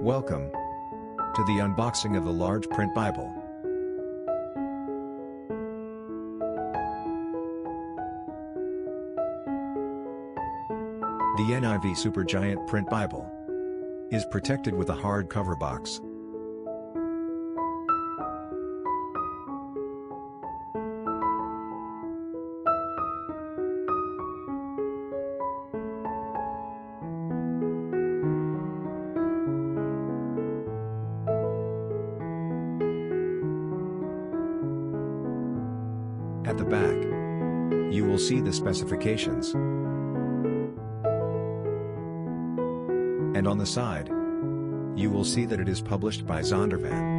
Welcome to the unboxing of the large print Bible. The NIV Supergiant Print Bible is protected with a hardcover box. At the back, you will see the specifications. And on the side, you will see that it is published by Zondervan.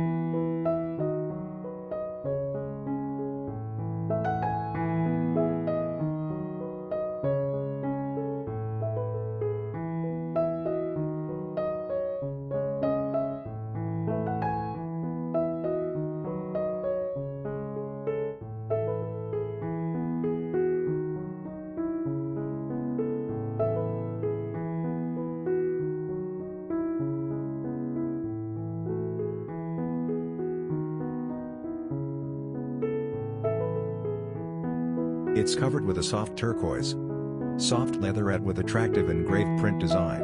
It's covered with a soft turquoise, soft leatherette with attractive engraved print design.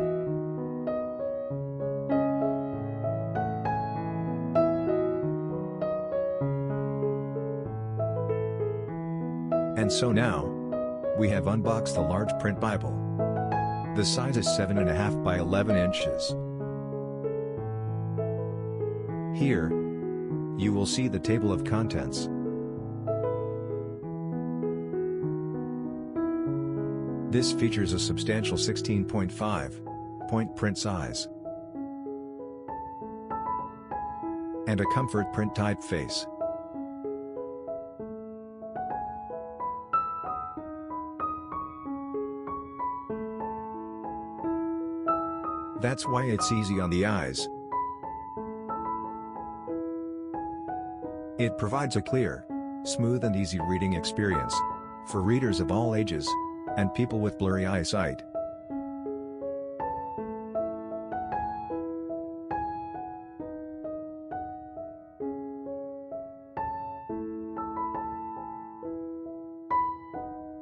And so now, we have unboxed the large print Bible. The size is 7.5 by 11 inches. Here, you will see the table of contents. This features a substantial 16.5-point print size and a comfort print typeface. That's why it's easy on the eyes. It provides a clear, smooth and easy reading experience for readers of all ages and people with blurry eyesight.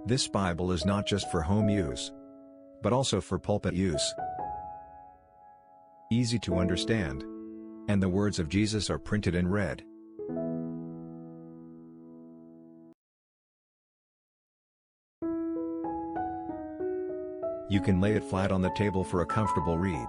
This Bible is not just for home use, but also for pulpit use. Easy to understand, and the words of Jesus are printed in red. You can lay it flat on the table for a comfortable read.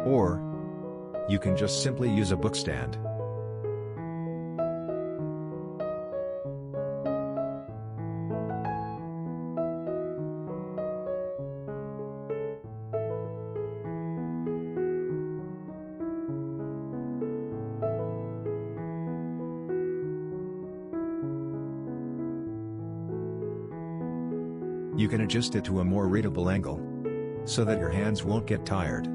Or, you can just simply use a book stand. You can adjust it to a more readable angle, so that your hands won't get tired.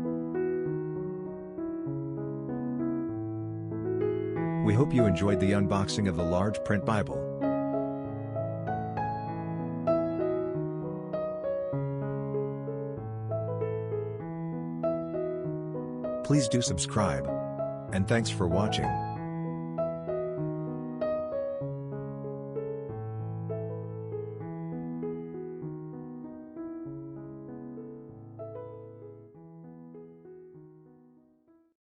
We hope you enjoyed the unboxing of the large print Bible. Please do subscribe, and thanks for watching.